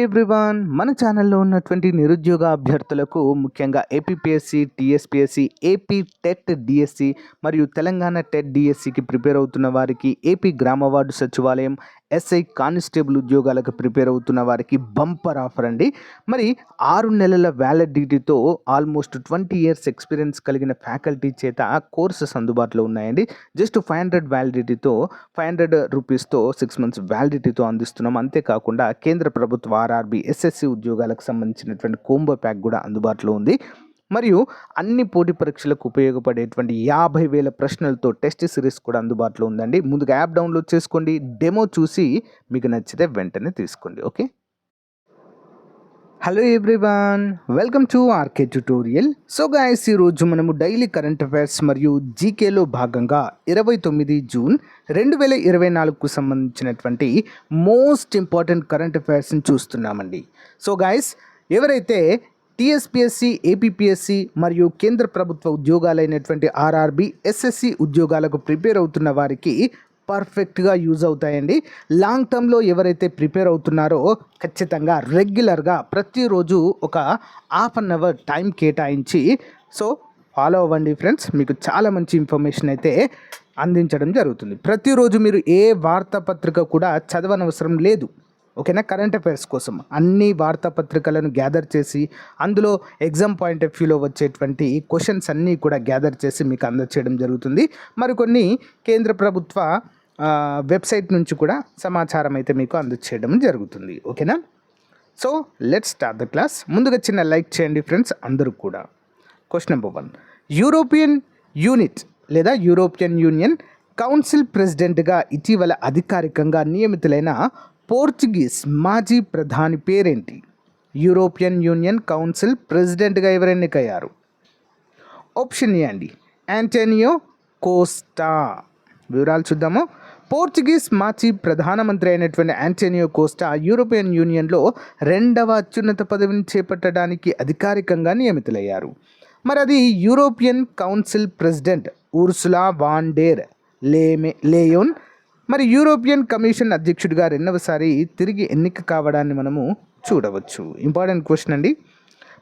Everyone, మన ఛానల్లో ఉన్నటువంటి నిరుద్యోగ అభ్యర్థులకు ముఖ్యంగా APPSC, TSPSC, AP TET DSC మరియు తెలంగాణ టెట్ డిఎస్సికి ప్రిపేర్ అవుతున్న వారికి, ఏపీ గ్రామ వార్డు సచివాలయం, ఎస్ఐ కానిస్టేబుల్ ఉద్యోగాలకు ప్రిపేర్ అవుతున్న వారికి బంపర్ ఆఫర్ అండి. మరి 6 నెలల వ్యాలిడిటీతో ఆల్మోస్ట్ 20 ఇయర్స్ ఎక్స్పీరియన్స్ కలిగిన ఫ్యాకల్టీ చేత కోర్సెస్ అందుబాటులో ఉన్నాయండి. జస్ట్ 500 వ్యాలిడిటీతో 500 రూపీస్తో 6 మంత్స్ వ్యాలిడిటీతో అందిస్తున్నాం. అంతేకాకుండా కేంద్ర ప్రభుత్వ ఆర్ఆర్బి, ఎస్ఎస్సి ఉద్యోగాలకు సంబంధించినటువంటి కోంబో ప్యాక్ కూడా అందుబాటులో ఉంది. మరియు అన్ని పోటీ పరీక్షలకు ఉపయోగపడేటువంటి 50,000 ప్రశ్నలతో టెస్ట్ సిరీస్ కూడా అందుబాటులో ఉందండి. ముందుగా యాప్ డౌన్లోడ్ చేసుకోండి, డెమో చూసి మీకు నచ్చితే వెంటనే తీసుకోండి. Okay, hello everyone, welcome to RK tutorial. So guys, ఈరోజు మనము డైలీ కరెంట్ అఫైర్స్ మరియు జీకేలో భాగంగా 29 జూన్ 2024కు సంబంధించినటువంటి మోస్ట్ ఇంపార్టెంట్ కరెంట్ అఫైర్స్ని చూస్తున్నామండి. సో గైస్, ఎవరైతే టీఎస్పీఎస్సి, ఏపీపీఎస్సి మరియు కేంద్ర ప్రభుత్వ ఉద్యోగాలైనటువంటి ఆర్ఆర్బి, ఎస్ఎస్సి ఉద్యోగాలకు ప్రిపేర్ అవుతున్న వారికి పర్ఫెక్ట్గా యూజ్ అవుతాయండి. లాంగ్ టర్మ్లో ఎవరైతే ప్రిపేర్ అవుతున్నారో ఖచ్చితంగా రెగ్యులర్గా ప్రతిరోజు ఒక హాఫ్ అన్ అవర్ టైం కేటాయించి ఫాలో అవ్వండి ఫ్రెండ్స్. మీకు చాలా మంచి ఇన్ఫర్మేషన్ అయితే అందించడం జరుగుతుంది. ప్రతిరోజు మీరు ఏ వార్తాపత్రిక కూడా చదవనవసరం లేదు. ఓకేనా, కరెంట్ అఫైర్స్ కోసం అన్ని వార్తాపత్రికలను గ్యాదర్ చేసి అందులో ఎగ్జామ్ పాయింట్ ఆఫ్ వ్యూలో వచ్చేటువంటి క్వశ్చన్స్ అన్నీ కూడా గ్యాదర్ చేసి మీకు అందచేయడం జరుగుతుంది. మరికొన్ని కేంద్ర ప్రభుత్వ వెబ్సైట్ నుంచి కూడా సమాచారం అయితే మీకు అందచేయడం జరుగుతుంది. ఓకేనా, so let's start the class. ముందుగా చిన్న లైక్ చేయండి ఫ్రెండ్స్ అందరూ కూడా. Question number 1, European union council ప్రెసిడెంట్గా ఇటీవల అధికారికంగా నియమితులైన పోర్చుగీస్ మాజీ ప్రధాని పేరేంటి? యూరోపియన్ యూనియన్ కౌన్సిల్ ప్రెసిడెంట్గా ఎవరు ఎన్నికయ్యారు? ఆప్షన్ ఏ అండి, యాంటోనియో కోస్టా. వివరాలు చూద్దాము. పోర్చుగీస్ మాజీ ప్రధానమంత్రి అయినటువంటి యాంటోనియో కోస్టా యూరోపియన్ యూనియన్లో 2వ అత్యున్నత పదవిని చేపట్టడానికి అధికారికంగా నియమితులయ్యారు. మరి అది European council president Ursula von der Leyen మరి యూరోపియన్ కమిషన్ అధ్యక్షుడిగా 2వసారి తిరిగి ఎన్నిక కావడాన్ని మనము చూడవచ్చు. ఇంపార్టెంట్ క్వశ్చన్ అండి.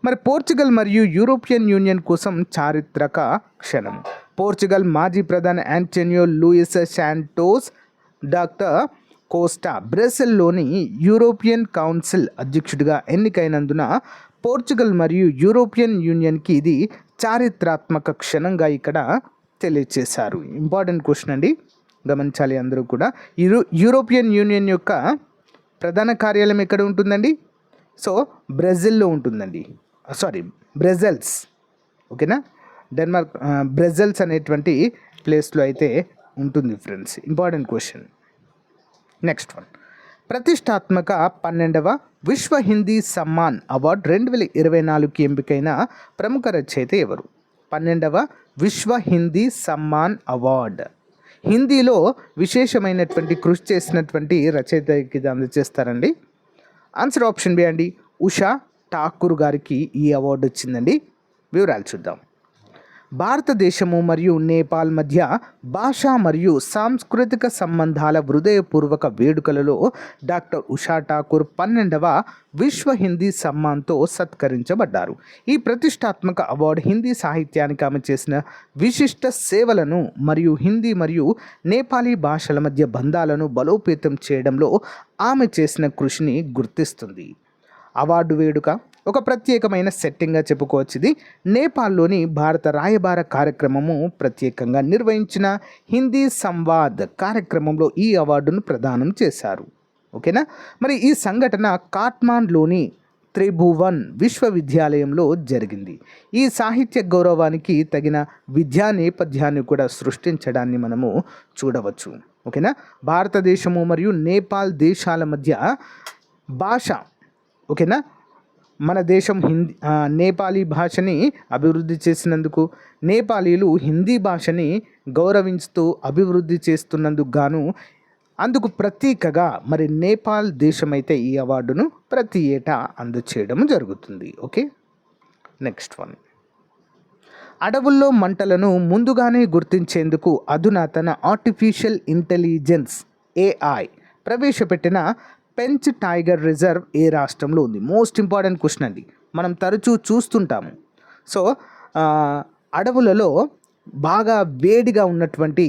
మరి పోర్చుగల్ మరియు యూరోపియన్ యూనియన్ కోసం చారిత్రక క్షణం. పోర్చుగల్ మాజీ ప్రధాని Antonio Luis Santos doctor Costa బ్రసెల్లోని యూరోపియన్ కౌన్సిల్ అధ్యక్షుడిగా ఎన్నికైనందున పోర్చుగల్ మరియు యూరోపియన్ యూనియన్కి ఇది చారిత్రాత్మక క్షణంగా ఇక్కడ తెలియజేశారు. ఇంపార్టెంట్ క్వశ్చన్ అండి, గమనించాలి అందరూ కూడా. యూరోపియన్ యూనియన్ యొక్క ప్రధాన కార్యాలయం ఎక్కడ ఉంటుందండి? బ్రెజిల్లో ఉంటుందండి. బ్రెజెల్స్. ఓకేనా, డెన్మార్క్ బ్రెజెల్స్ అనేటువంటి ప్లేస్లో అయితే ఉంటుంది friends. Important question. Next one, ప్రతిష్టాత్మక 12వ విశ్వ హిందీ సమ్మాన్ అవార్డు 2024కి ఎంపికైన ప్రముఖ రచయిత ఎవరు? 12వ విశ్వ హిందీ సమ్మాన్ అవార్డు హిందీలో విశేషమైనటువంటి కృషి చేసినటువంటి రచయితకి అందజేస్తారండి. ఆన్సర్ ఆప్షన్ బి అండి, ఉషా ఠాకూర్ గారికి ఈ అవార్డు వచ్చిందండి. వివరాలు చూద్దాం. భారతదేశము మరియు నేపాల్ మధ్య భాషా మరియు సాంస్కృతిక సంబంధాల హృదయపూర్వక వేడుకలలో డాక్టర్ ఉషా ఠాకూర్ 12వ విశ్వ హిందీ సమ్మాన్తో సత్కరించబడ్డారు. ఈ ప్రతిష్టాత్మక అవార్డు హిందీ సాహిత్యానికి ఆమె చేసిన విశిష్ట సేవలను మరియు హిందీ మరియు నేపాలీ భాషల మధ్య బంధాలను బలోపేతం చేయడంలో ఆమె చేసిన కృషిని గుర్తిస్తుంది. అవార్డు వేడుక ఒక ప్రత్యేకమైన సెట్టింగ్గా చెప్పుకోవచ్చు. ఇది నేపాల్లోని భారత రాయబార కార్యక్రమము ప్రత్యేకంగా నిర్వహించిన హిందీ సంవాద్ కార్యక్రమంలో ఈ అవార్డును ప్రదానం చేశారు. ఓకేనా, మరి ఈ సంఘటన కాట్మాండ్లోని త్రిభువన్ విశ్వవిద్యాలయంలో జరిగింది. ఈ సాహిత్య గౌరవానికి తగిన విద్యా నేపథ్యాన్ని కూడా సృష్టించడాన్ని మనము చూడవచ్చు. ఓకేనా, భారతదేశము మరియు నేపాల్ దేశాల మధ్య భాష. ఓకేనా, మన దేశం నేపాలీ భాషని అభివృద్ధి చేసినందుకు, నేపాలీలు హిందీ భాషని గౌరవించుతూ అభివృద్ధి చేస్తున్నందుకు గాను అందుకు ప్రతీకగా మరి నేపాల్ దేశం అయితే ఈ అవార్డును ప్రతి ఏటా అందచేయడం జరుగుతుంది. ఓకే, నెక్స్ట్ వన్, అడవుల్లో మంటలను ముందుగానే గుర్తించేందుకు అధునాతన ఆర్టిఫిషియల్ ఇంటెలిజెన్స్ ఏఐ ప్రవేశపెట్టిన పెంచ్ టైగర్ రిజర్వ్ ఏ రాష్ట్రంలో ఉంది? మోస్ట్ ఇంపార్టెంట్ క్వశ్చన్ అండి, మనం తరచూ చూస్తుంటాము. సో అడవులలో బాగా వేడిగా ఉన్నటువంటి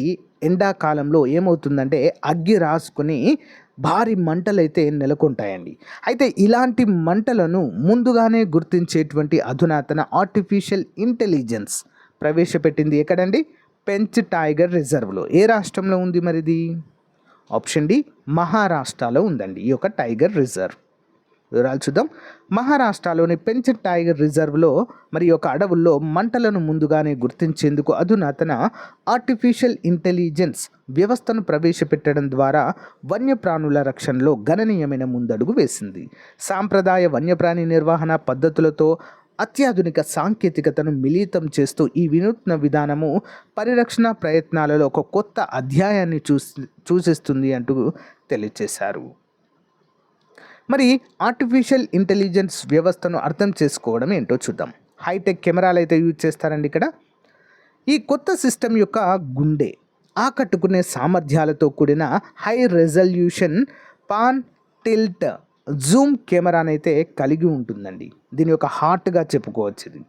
ఎండాకాలంలో ఏమవుతుందంటే అగ్గి రాసుకొని భారీ మంటలైతే నెలకొంటాయండి. అయితే ఇలాంటి మంటలను ముందుగానే గుర్తించేటువంటి అధునాతన ఆర్టిఫిషియల్ ఇంటెలిజెన్స్ ప్రవేశపెట్టింది ఎక్కడండి? పెంచ్ టైగర్ రిజర్వ్లో. ఏ రాష్ట్రంలో ఉంది మరిది? ఆప్షన్ డి, మహారాష్ట్రలో ఉందండి ఈ యొక్క టైగర్ రిజర్వ్. వివరాలు చూద్దాం. మహారాష్ట్రలోని పెంచ్ టైగర్ రిజర్వ్లో మరి యొక్క అడవుల్లో మంటలను ముందుగానే గుర్తించేందుకు అధునాతన ఆర్టిఫిషియల్ ఇంటెలిజెన్స్ వ్యవస్థను ప్రవేశపెట్టడం ద్వారా వన్యప్రాణుల రక్షణలో గణనీయమైన ముందడుగు వేసింది. సాంప్రదాయ వన్యప్రాణి నిర్వహణ పద్ధతులతో అత్యాధునిక సాంకేతికతను మిళితం చేస్తూ ఈ వినూత్న విధానము పరిరక్షణ ప్రయత్నాలలో ఒక కొత్త అధ్యాయాన్ని సూచిస్తుంది అంటూ తెలియజేశారు. మరి ఆర్టిఫిషియల్ ఇంటెలిజెన్స్ వ్యవస్థను అర్థం చేసుకోవడం ఏంటో చూద్దాం. హైటెక్ కెమెరాలు అయితే యూజ్ చేస్తారండి ఇక్కడ. ఈ కొత్త సిస్టమ్ యొక్క గుండె ఆకట్టుకునే సామర్థ్యాలతో కూడిన high resolution pan tilt zoom కెమెరానైతే కలిగి ఉంటుందండి. దీని యొక్క హార్ట్గా చెప్పుకోవచ్చు ఇది.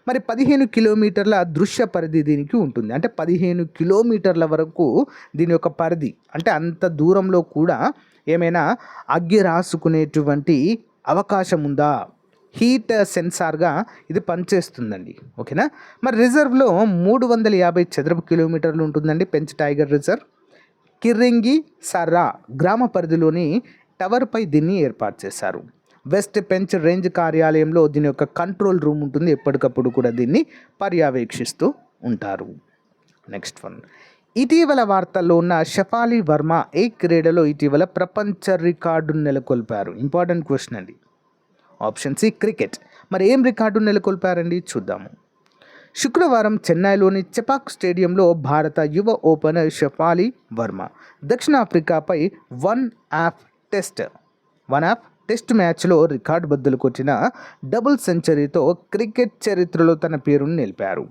మరి 15 కిలోమీటర్ల దృశ్య పరిధి దీనికి ఉంటుంది. అంటే 15 కిలోమీటర్ల వరకు దీని యొక్క పరిధి, అంటే అంత దూరంలో కూడా ఏమైనా అగ్గి రాసుకునేటువంటి అవకాశం ఉందా? హీట్ సెన్సార్గా ఇది పనిచేస్తుందండి. ఓకేనా. మరి రిజర్వ్లో 350 చదరపు కిలోమీటర్లు ఉంటుందండి పెంచ్ టైగర్ రిజర్వ్. కిర్రింగి సర్రా గ్రామ పరిధిలోని టవర్పై దీన్ని ఏర్పాటు చేశారు. వెస్ట్ పెంచ్ రేంజ్ కార్యాలయంలో దీని యొక్క కంట్రోల్ రూమ్ ఉంటుంది. ఎప్పటికప్పుడు కూడా దీన్ని పర్యవేక్షిస్తూ ఉంటారు. నెక్స్ట్ వన్, ఇటీవల వార్తల్లో ఉన్న షఫాలి వర్మ ఏ క్రీడలో ఇటీవల ప్రపంచ రికార్డును నెలకొల్పారు? ఇంపార్టెంట్ క్వశ్చన్ అండి. Option C, cricket. మరి ఏం రికార్డు నెలకొల్పారండి? చూద్దాము. శుక్రవారం చెన్నైలోని చెపాక్ స్టేడియంలో భారత యువ ఓపెనర్ షఫాలి వర్మ దక్షిణాఫ్రికాపై వన్ ఆఫ్ టెస్ట్ మ్యాచ్లో రికార్డు బద్దలు కొట్టిన డబుల్ సెంచరీతో క్రికెట్ చరిత్రలో తన పేరును నిలిపారు.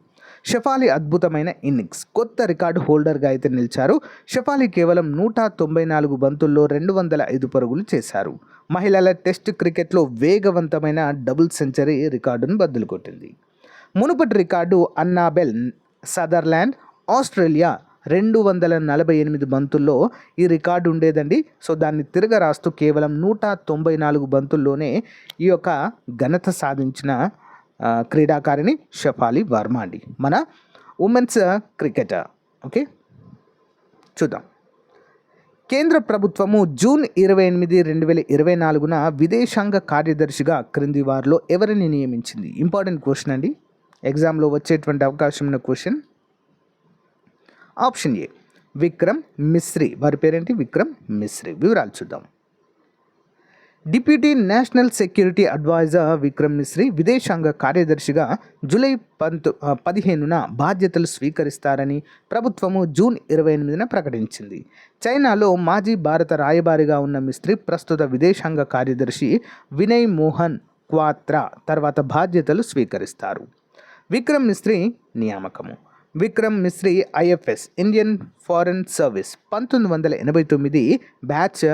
షఫాలి అద్భుతమైన ఇన్నింగ్స్, కొత్త రికార్డు హోల్డర్గా అయితే నిలిచారు. షఫాలి కేవలం 194 బంతుల్లో 205 పరుగులు చేశారు. మహిళల టెస్ట్ క్రికెట్లో వేగవంతమైన డబుల్ సెంచరీ రికార్డును బద్దలు కొట్టింది. మునుపటి రికార్డు అన్నాబెల్ సదర్లాండ్ ఆస్ట్రేలియా 248 బంతుల్లో ఈ రికార్డు ఉండేదండి. సో దాన్ని తిరగరాస్తూ కేవలం 194 బంతుల్లోనే ఈ యొక్క ఘనత సాధించిన క్రీడాకారిణి షఫాలి వర్మ అండి, మన ఉమెన్స్ క్రికెటర్. ఓకే, చూద్దాం. కేంద్ర ప్రభుత్వము జూన్ 28, 2024న విదేశాంగ కార్యదర్శిగా క్రింది వారిలో ఎవరిని నియమించింది? ఇంపార్టెంట్ క్వశ్చన్ అండి, ఎగ్జామ్లో వచ్చేటువంటి అవకాశం ఉన్న question. Option A, Vikram Misri. వారి పేరేంటి? విక్రమ్ మిశ్రీ. వివరాలు చూద్దాం. Deputy national security adviser Vikram Misri విదేశాంగ కార్యదర్శిగా జూలై 15న బాధ్యతలు స్వీకరిస్తారని ప్రభుత్వము జూన్ 28న ప్రకటించింది. చైనాలో మాజీ భారత రాయబారిగా ఉన్న మిశ్రీ ప్రస్తుత విదేశాంగ కార్యదర్శి వినయ్ మోహన్ క్వాత్రా తర్వాత బాధ్యతలు స్వీకరిస్తారు. విక్రమ్ మిశ్రీ నియామకము. Vikram Misri IFS Indian foreign service 1989 batch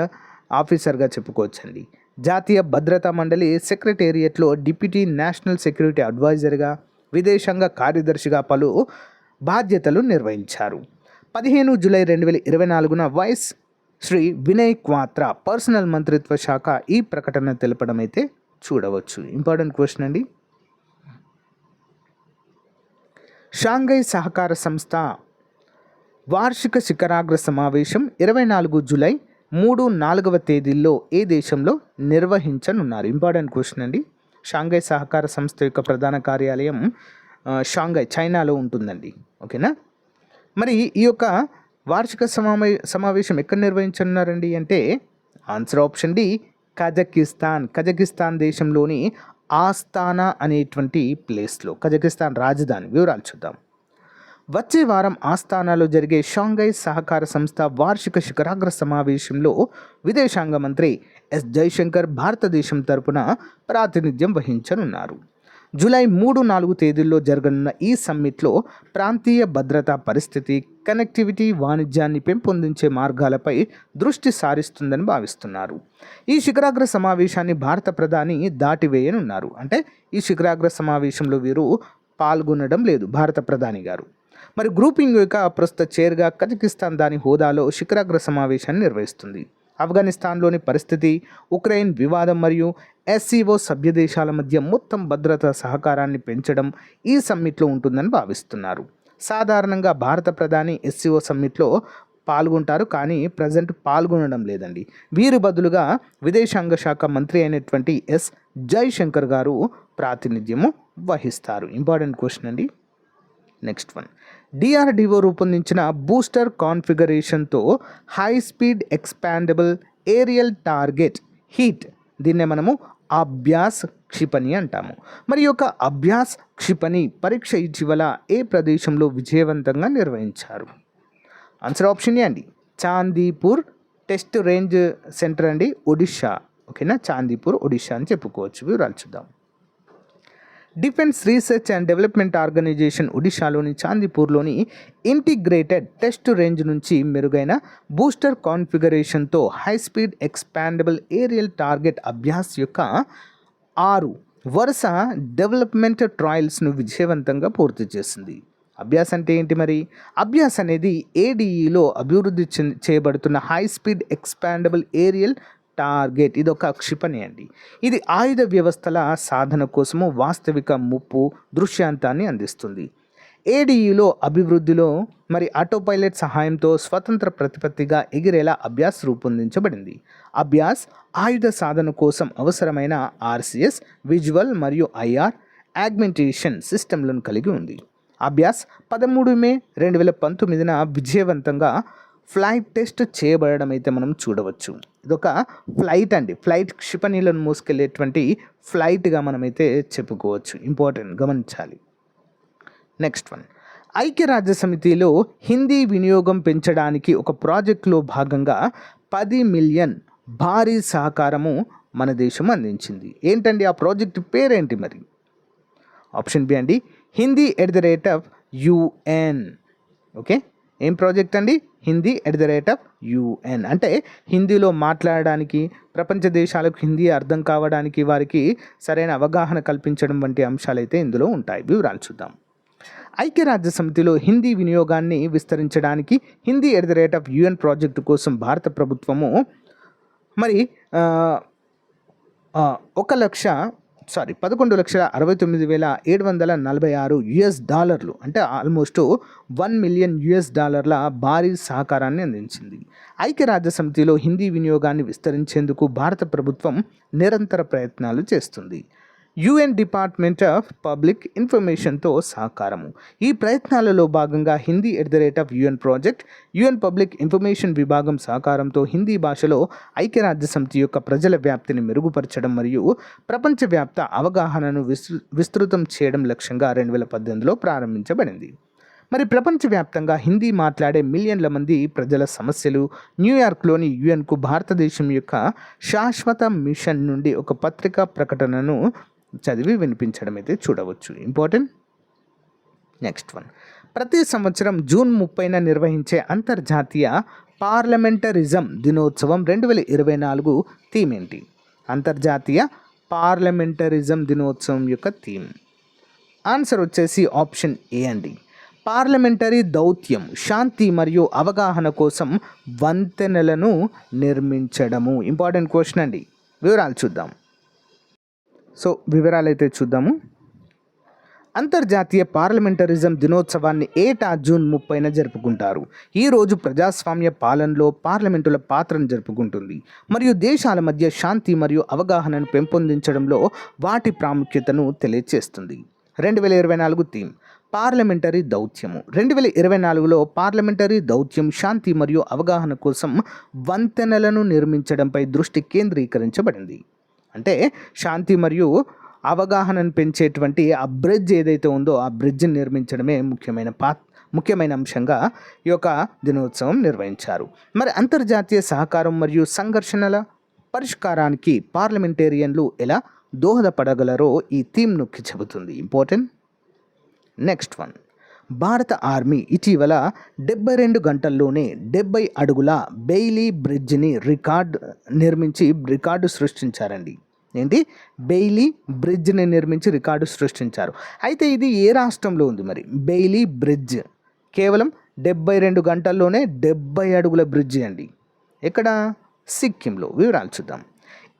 ఆఫీసర్గా చెప్పుకోవచ్చండి. జాతీయ భద్రతా మండలి సెక్రటేరియట్లో డిప్యూటీ నేషనల్ సెక్యూరిటీ అడ్వైజర్గా, విదేశాంగ కార్యదర్శిగా పలు బాధ్యతలు నిర్వహించారు. 15 జూలై 2024న వైస్ శ్రీ వినయ్ క్వాత్రా పర్సనల్ మంత్రిత్వ శాఖ ఈ ప్రకటన తెలపడం అయితే చూడవచ్చు. ఇంపార్టెంట్ క్వశ్చన్ అండి. షాంఘై సహకార సంస్థ వార్షిక శిఖరాగ్ర సమావేశం 24 జూలై 3-4వ తేదీల్లో ఏ దేశంలో నిర్వహించనున్నారు? ఇంపార్టెంట్ క్వశ్చన్ అండి. షాంఘై సహకార సంస్థ యొక్క ప్రధాన కార్యాలయం షాంఘై చైనాలో ఉంటుందండి. ఓకేనా. మరి ఈ యొక్క వార్షిక సమావేశం ఎక్కడ నిర్వహించనున్నారండి అంటే ఆన్సర్ ఆప్షన్ డి, కజకిస్తాన్ దేశంలోని ఆస్తానా అనేటువంటి ప్లేస్లో, కజకిస్తాన్ రాజధాని. వివరాలు చూద్దాం. వచ్చే వారం ఆస్తానాలో జరిగే షాంఘై సహకార సంస్థ వార్షిక శిఖరాగ్ర సమావేశంలో విదేశాంగ మంత్రి ఎస్ జైశంకర్ భారతదేశం తరపున ప్రాతినిధ్యం వహించనున్నారు. జూలై 3-4 తేదీల్లో జరగనున్న ఈ సమ్మిట్లో ప్రాంతీయ భద్రతా పరిస్థితి, కనెక్టివిటీ, వాణిజ్యాన్ని పెంపొందించే మార్గాలపై దృష్టి సారిస్తుందని భావిస్తున్నారు. ఈ శిఖరాగ్ర సమావేశాన్ని భారత ప్రధాని దాటివేయనున్నారు. అంటే ఈ శిఖరాగ్ర సమావేశంలో వీరు పాల్గొనడం లేదు భారత ప్రధాని గారు. మరి గ్రూపింగ్ యొక్క ప్రస్తుత చైర్గా కజకిస్తాన్ దాని హోదాలో శిఖరాగ్ర సమావేశాన్ని నిర్వహిస్తుంది. ఆఫ్ఘనిస్తాన్లోని పరిస్థితి, ఉక్రెయిన్ వివాదం మరియు ఎస్సీఓ సభ్య దేశాల మధ్య మొత్తం భద్రతా సహకారాన్ని పెంచడం ఈ సమ్మిట్లో ఉంటుందని భావిస్తున్నారు. సాధారణంగా భారత ప్రధాని ఎస్సీఓ సమ్మిట్లో పాల్గొంటారు, కానీ ప్రజెంట్ పాల్గొనడం లేదండి. వీరి బదులుగా విదేశాంగ శాఖ మంత్రి అయినటువంటి ఎస్ జైశంకర్ గారు ప్రాతినిధ్యము వహిస్తారు. ఇంపార్టెంట్ క్వశ్చన్ అండి. నెక్స్ట్ వన్, డిఆర్డిఓ రూపొందించిన బూస్టర్ కాన్ఫిగరేషన్తో high speed expendable aerial target heat, దీన్నే మనము అభ్యాస్ క్షిపణి అంటాము. మరి యొక్క అభ్యాస్ క్షిపణి పరీక్ష ఇటీవల ఏ ప్రదేశంలో విజయవంతంగా నిర్వహించారు? ఆన్సర్ ఆప్షన్ ఏ అండి, చాందీపూర్ టెస్ట్ రేంజ్ సెంటర్ అండి, ఒడిషా. ఓకేనా, చాందీపూర్ ఒడిషా అని చెప్పుకోవచ్చు. వివరాలు చూద్దాం. Defence research and development organisation ఒడిషాలోని చాందీపూర్లోని ఇంటిగ్రేటెడ్ టెస్ట్ రేంజ్ నుంచి మెరుగైన బూస్టర్ కాన్ఫిగరేషన్తో high speed expendable aerial target Abhyas యొక్క 6 వరుస డెవలప్మెంట్ ట్రయల్స్ను విజయవంతంగా పూర్తి చేసింది. అభ్యాస్ అంటే ఏంటి మరి? అభ్యాస్ అనేది ఏడీఈలో అభివృద్ధి చేయబడుతున్న high speed expendable aerial target. ఇది ఒక క్షిపణి అండి. ఇది ఆయుధ వ్యవస్థల సాధన కోసము వాస్తవిక ముప్పు దృశ్యాంతాన్ని అందిస్తుంది. ఏడీఈలో అభివృద్ధిలో మరి ఆటోపైలట్ సహాయంతో స్వతంత్ర ప్రతిపత్తిగా ఎగిరేలా అభ్యాస్ రూపొందించబడింది. అభ్యాస్ ఆయుధ సాధన కోసం అవసరమైన ఆర్సిఎస్, విజువల్ మరియు ఐఆర్ ఆగ్మెంటేషన్ సిస్టమ్లను కలిగి ఉంది. అభ్యాస్ 13 మే 2019న విజయవంతంగా ఫ్లైట్ టెస్ట్ చేయబడడం అయితే మనం చూడవచ్చు. ఇదొక ఫ్లైట్ అండి, ఫ్లైట్ క్షిపణిలను మోసుకెళ్ళేటువంటి ఫ్లైట్గా మనమైతే చెప్పుకోవచ్చు. ఇంపార్టెంట్, గమనించాలి. నెక్స్ట్ వన్, ఐక్యరాజ్య సమితిలో హిందీ వినియోగం పెంచడానికి ఒక ప్రాజెక్టులో భాగంగా 10 మిలియన్ భారీ సహకారము మన దేశం అందించింది. ఏంటండి ఆ ప్రాజెక్ట్ పేరేంటి మరి? ఆప్షన్ బి అండి, హిందీ @UN. ఓకే, ఏం ప్రాజెక్ట్ అండి? హిందీ @UN. అంటే హిందీలో మాట్లాడడానికి, ప్రపంచ దేశాలకు హిందీ అర్థం కావడానికి వారికి సరైన అవగాహన కల్పించడం వంటి అంశాలైతే ఇందులో ఉంటాయి. వివరాలు చూద్దాం. ఐక్యరాజ్య సమితిలో హిందీ వినియోగాన్ని విస్తరించడానికి హిందీ @UN ప్రాజెక్టు కోసం భారత ప్రభుత్వము మరి 11,69,746 $, అంటే ఆల్మోస్ట్ $1 మిలియన్ భారీ సహకారాన్ని అందించింది. ఐక్యరాజ్య సమితిలో హిందీ వినియోగాన్ని విస్తరించేందుకు భారత ప్రభుత్వం నిరంతర ప్రయత్నాలు చేస్తుంది. UN డిపార్ట్మెంట్ ఆఫ్ పబ్లిక్ ఇన్ఫర్మేషన్తో సహకారము. ఈ ప్రయత్నాలలో భాగంగా Hindi @UN project, UN public information విభాగం సహకారంతో హిందీ భాషలో ఐక్యరాజ్య సమితి యొక్క ప్రజల వ్యాప్తిని మెరుగుపరచడం మరియు ప్రపంచవ్యాప్త అవగాహనను విస్తృతం చేయడం లక్ష్యంగా 2018లో ప్రారంభించబడింది. మరి ప్రపంచవ్యాప్తంగా హిందీ మాట్లాడే మిలియన్ల మంది ప్రజల సమస్యలు న్యూయార్క్లోని UNకు భారతదేశం యొక్క శాశ్వత మిషన్ నుండి ఒక పత్రికా ప్రకటనను చదివి వినిపించడం అయితే చూడవచ్చు. ఇంపార్టెంట్. నెక్స్ట్ వన్, ప్రతి సంవత్సరం జూన్ 30న నిర్వహించే అంతర్జాతీయ పార్లమెంటరిజం దినోత్సవం 2024 థీమ్ ఏంటి? అంతర్జాతీయ పార్లమెంటరిజం దినోత్సవం యొక్క థీమ్ ఆన్సర్ వచ్చేసి ఆప్షన్ ఏ అండి, పార్లమెంటరీ దౌత్యం, శాంతి మరియు అవగాహన కోసం వంతెనలను నిర్మించడము. ఇంపార్టెంట్ క్వశ్చన్ అండి. వివరాలు చూద్దాం. సో వివరాలు అయితే చూద్దాము. అంతర్జాతీయ పార్లమెంటరిజం దినోత్సవాన్ని ఏటా జూన్ 30న జరుపుకుంటారు. ఈరోజు ప్రజాస్వామ్య పాలనలో పార్లమెంటుల పాత్రను జరుపుకుంటుంది మరియు దేశాల మధ్య శాంతి మరియు అవగాహనను పెంపొందించడంలో వాటి ప్రాముఖ్యతను తెలియజేస్తుంది. 2024 థీమ్ పార్లమెంటరీ దౌత్యము. 2024లో పార్లమెంటరీ దౌత్యం శాంతి మరియు అవగాహన కోసం వంతెనలను నిర్మించడంపై దృష్టి కేంద్రీకరించబడింది. అంటే శాంతి మరియు అవగాహనను పెంచేటువంటి ఆ బ్రిడ్జ్ ఏదైతే ఉందో ఆ బ్రిడ్జ్ని నిర్మించడమే ముఖ్యమైన అంశంగా ఈ యొక్క దినోత్సవం నిర్వహించారు. మరి అంతర్జాతీయ సహకారం మరియు సంఘర్షణల పరిష్కారానికి పార్లమెంటేరియన్లు ఎలా దోహదపడగలరో ఈ థీమ్ నొక్కి చెబుతుంది. ఇంపార్టెంట్. నెక్స్ట్ వన్, భారత ఆర్మీ ఇటీవల 72 గంటల్లోనే 70 అడుగుల బెయిలీ బ్రిడ్జ్ని రికార్డు సృష్టించారండి. ఏంటి? బెయిలీ బ్రిడ్జ్ని నిర్మించి రికార్డు సృష్టించారు. అయితే ఇది ఏ రాష్ట్రంలో ఉంది మరి? బెయిలీ బ్రిడ్జ్ కేవలం 72 గంటల్లోనే 70 అడుగుల బ్రిడ్జ్ అండి. ఎక్కడ? సిక్కింలో. వివరాలు చూద్దాం.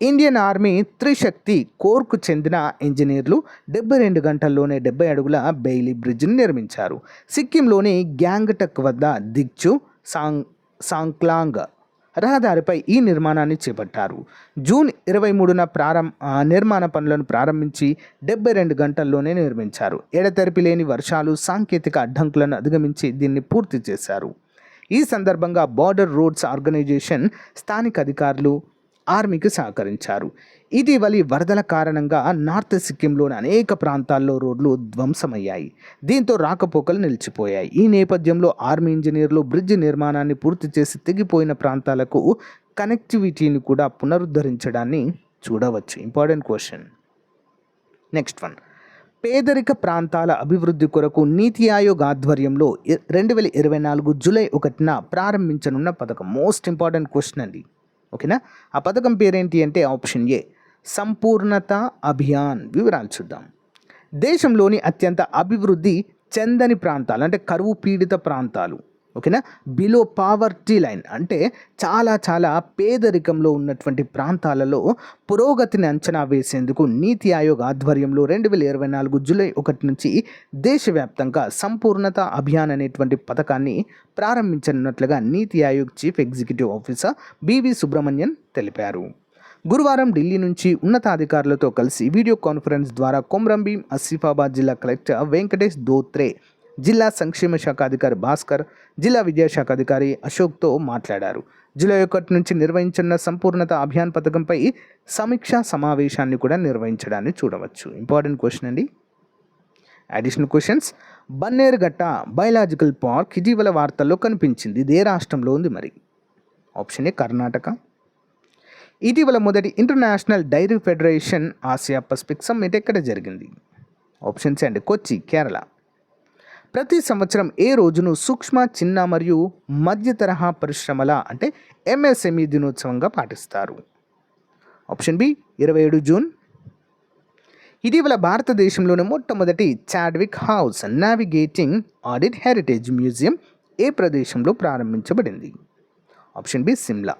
ఇండియన్ ఆర్మీ త్రిశక్తి కోర్కు చెందిన ఇంజనీర్లు 72 గంటల్లోనే 70 అడుగుల బెయిలీ బ్రిడ్జ్ని నిర్మించారు. సిక్కింలోని గ్యాంగ్టక్ వద్ద దిక్చు సాంక్లాంగ్ రహదారిపై ఈ నిర్మాణాన్ని చేపట్టారు. జూన్ 23న నిర్మాణ పనులను ప్రారంభించి 72 గంటల్లోనే నిర్మించారు. ఎడతెరిపి లేని వర్షాలు, సాంకేతిక అడ్డంకులను అధిగమించి దీన్ని పూర్తి చేశారు. ఈ సందర్భంగా బార్డర్ రోడ్స్ ఆర్గనైజేషన్ స్థానిక అధికారులు ఆర్మీకి సహకరించారు. ఇటీవలి వరదల కారణంగా నార్త్ సిక్కింలోని అనేక ప్రాంతాల్లో రోడ్లు ధ్వంసమయ్యాయి. దీంతో రాకపోకలు నిలిచిపోయాయి. ఈ నేపథ్యంలో ఆర్మీ ఇంజనీర్లు బ్రిడ్జ్ నిర్మాణాన్ని పూర్తి చేసి తెగిపోయిన ప్రాంతాలకు కనెక్టివిటీని కూడా పునరుద్ధరించడాన్ని చూడవచ్చు. Important question. నెక్స్ట్ వన్, పేదరిక ప్రాంతాల అభివృద్ధి కొరకు నీతి ఆయోగ్ ఆధ్వర్యంలో 2024 జూలై 1న ప్రారంభించనున్న పథకం. మోస్ట్ ఇంపార్టెంట్ క్వశ్చన్ అండి. ఓకేనా? ఆ పథకం పేరేంటి అంటే ఆప్షన్ ఏ, సంపూర్ణత అభియాన్. వివరాలు చూద్దాం. దేశంలోని అత్యంత అభివృద్ధి చెందని ప్రాంతాలు అంటే కరువు పీడిత ప్రాంతాలు, ఓకేనా, బిలో పావర్టీ లైన్ అంటే చాలా పేదరికంలో ఉన్నటువంటి ప్రాంతాలలో పురోగతిని అంచనా వేసేందుకు నీతి ఆయోగ్ ఆధ్వర్యంలో 2024 జూలై 1 నుంచి దేశవ్యాప్తంగా సంపూర్ణత అభియాన్ అనేటువంటి పథకాన్ని ప్రారంభించనున్నట్లుగా NITI Aayog chief executive officer BV Subrahmanyam తెలిపారు. గురువారం ఢిల్లీ నుంచి ఉన్నతాధికారులతో కలిసి వీడియో కాన్ఫరెన్స్ ద్వారా కొమ్రంభీం ఆసిఫాబాద్ జిల్లా కలెక్టర్ వెంకటేష్ దోత్రే, జిల్లా సంక్షేమ శాఖ అధికారి భాస్కర్, జిల్లా విద్యాశాఖ అధికారి అశోక్తో మాట్లాడారు. జూలై 1 నుంచి నిర్వహించిన సంపూర్ణత అభియాన్ పథకంపై సమీక్షా సమావేశాన్ని కూడా నిర్వహించడాన్ని చూడవచ్చు. ఇంపార్టెంట్ క్వశ్చన్ అండి. Additional questions. Bannerghatta biological park ఇటీవల వార్తల్లో కనిపించింది. ఇది ఏ రాష్ట్రంలో ఉంది మరి? Option A, Karnataka. ఇటీవల మొదటి international dairy federation Asia Pacific summit ఎక్కడ జరిగింది? ఆప్షన్స్ అండి, కొచ్చి, కేరళ. ప్రతి సంవత్సరం ఏ రోజును సూక్ష్మ, చిన్న మరియు మధ్య తరహా పరిశ్రమల అంటే ఎంఎస్ఎంఈ దినోత్సవంగా పాటిస్తారు? Option B, 27 June. ఇటీవల భారతదేశంలోని మొట్టమొదటి Chadwick house navigating audit heritage museum ఏ ప్రదేశంలో ప్రారంభించబడింది? Option B, Shimla.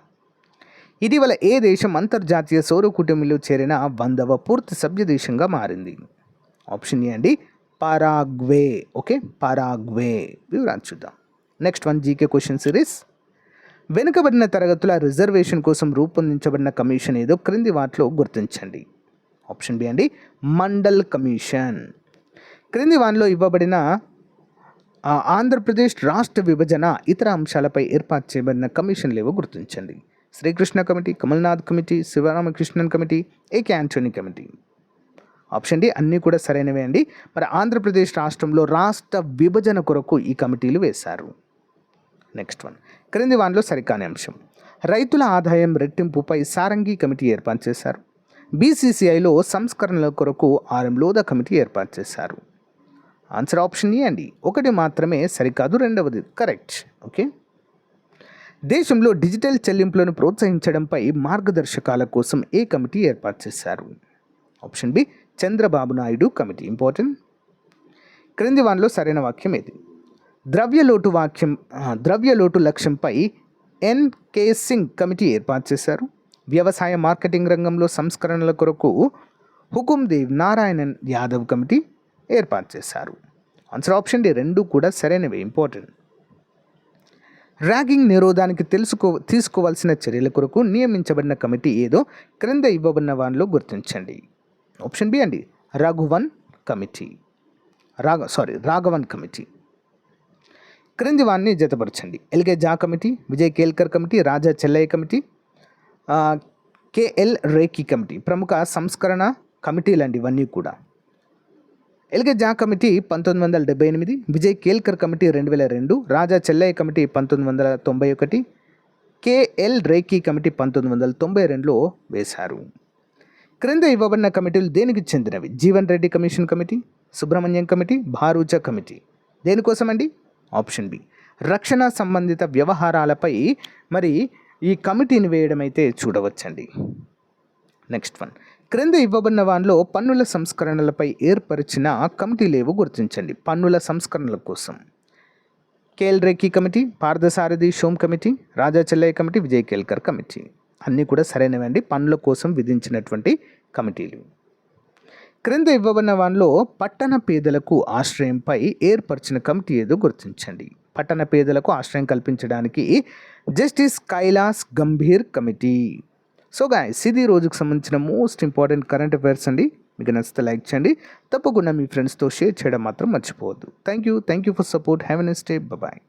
ఇటీవల ఏ దేశం అంతర్జాతీయ సౌర కూటమిలో చేరిన 100వ పూర్తి సభ్య దేశంగా మారింది? ఆప్షన్ ఏ అండి, పారాగ్వే. Okay, Paraguay. వివరాలు చూద్దాం. Next one, GK question series. వెనుకబడిన తరగతుల రిజర్వేషన్ కోసం రూపొందించబడిన కమిషన్ ఏదో క్రింది వాటిలో గుర్తించండి. ఆప్షన్ బి అండి, మండల్ కమిషన్. క్రింది వాటిలో ఇవ్వబడిన ఆంధ్రప్రదేశ్ రాష్ట్ర విభజన ఇతర అంశాలపై ఏర్పాటు చేయబడిన కమిషన్లు ఏవో గుర్తించండి. Srikrishna committee, Kamal Nath committee, Sivaramakrishnan committee, AK Antony committee. Option D అన్నీ కూడా సరైనవే అండి. మరి ఆంధ్రప్రదేశ్ రాష్ట్రంలో రాష్ట్ర విభజన కొరకు ఈ కమిటీలు వేశారు. నెక్స్ట్ వన్, క్రింది వాటిలో సరికాని అంశం. రైతుల ఆదాయం రెట్టింపుపై సారంగి కమిటీ ఏర్పాటు చేశారు. బీసీసీఐలో సంస్కరణల కొరకు ఆర్ఎం లోధా కమిటీ ఏర్పాటు చేశారు. ఆన్సర్ ఆప్షన్ ఏ అండి. ఒకటి మాత్రమే సరికాదు, రెండవది కరెక్ట్. ఓకే. దేశంలో డిజిటల్ చెల్లింపులను ప్రోత్సహించడంపై మార్గదర్శకాల కోసం ఏ కమిటీ ఏర్పాటు చేశారు? Option B, Chandrababu Naidu committee. Important. క్రింది వాటిలో సరైన వాక్యం ఏది? ద్రవ్యలోటు లక్ష్యంపై ఎన్కే సింగ్ కమిటీ ఏర్పాటు చేశారు. వ్యవసాయ మార్కెటింగ్ రంగంలో సంస్కరణల కొరకు హుకుందేవ్ నారాయణన్ యాదవ్ కమిటీ ఏర్పాటు చేశారు. ఆన్సర్ ఆప్షన్ డి, రెండు కూడా సరైనవి. ఇంపార్టెంట్. ర్యాగింగ్ నిరోధానికి తీసుకోవాల్సిన చర్యల కొరకు నియమించబడిన కమిటీ ఏదో క్రింద ఇవ్వబడిన వాటిలో గుర్తించండి. ఆప్షన్ బి అండి, రాఘవన్ కమిటీ. క్రింది వారిని జతపరచండి. L K Jha committee, Vijay Kelkar committee, Raja Chelliah committee, K L Rekhi committee. ప్రముఖ సంస్కరణ కమిటీలు అండి ఇవన్నీ కూడా. L K Jha committee 1978, Vijay Kelkar committee 2002, Raja Chelliah committee 1991, K L Rekhi committee 1992లో వేశారు. క్రింద ఇవ్వబడిన కమిటీలు దేనికి చెందినవి? Jeevan Reddy commission committee, Subramaniam committee, Bharucha committee. దేనికోసం అండి? ఆప్షన్ బి, రక్షణ సంబంధిత వ్యవహారాలపై మరి ఈ కమిటీని వేయడం అయితే చూడవచ్చండి. నెక్స్ట్ వన్, క్రింద ఇవ్వబడిన వాటిలో పన్నుల సంస్కరణలపై ఏర్పరిచిన కమిటీలేవో గుర్తించండి. పన్నుల సంస్కరణల కోసం KL రేఖీ committee, Parthasarathi షోమ్ committee, Raja Chelliah committee, Vijay Kelkar committee. అన్నీ కూడా సరైనవండి, పన్నుల కోసం విధించినటువంటి కమిటీలు. క్రింద ఇవ్వబడిన వాటిలో పట్టణ పేదలకు ఆశ్రయంపై ఏర్పరిచిన కమిటీ ఏదో గుర్తించండి. పట్టణ పేదలకు ఆశ్రయం కల్పించడానికి justice Kailash Gambhir committee. So guys, ఇది రోజుకు సంబంధించిన మోస్ట్ ఇంపార్టెంట్ కరెంట్ అఫైర్స్ అండి. మీకు నచ్చితే లైక్ చేయండి, తప్పకుండా మీ ఫ్రెండ్స్తో షేర్ చేయడం మాత్రం మర్చిపోవద్దు. Thank you for support. Have a nice day. Bye.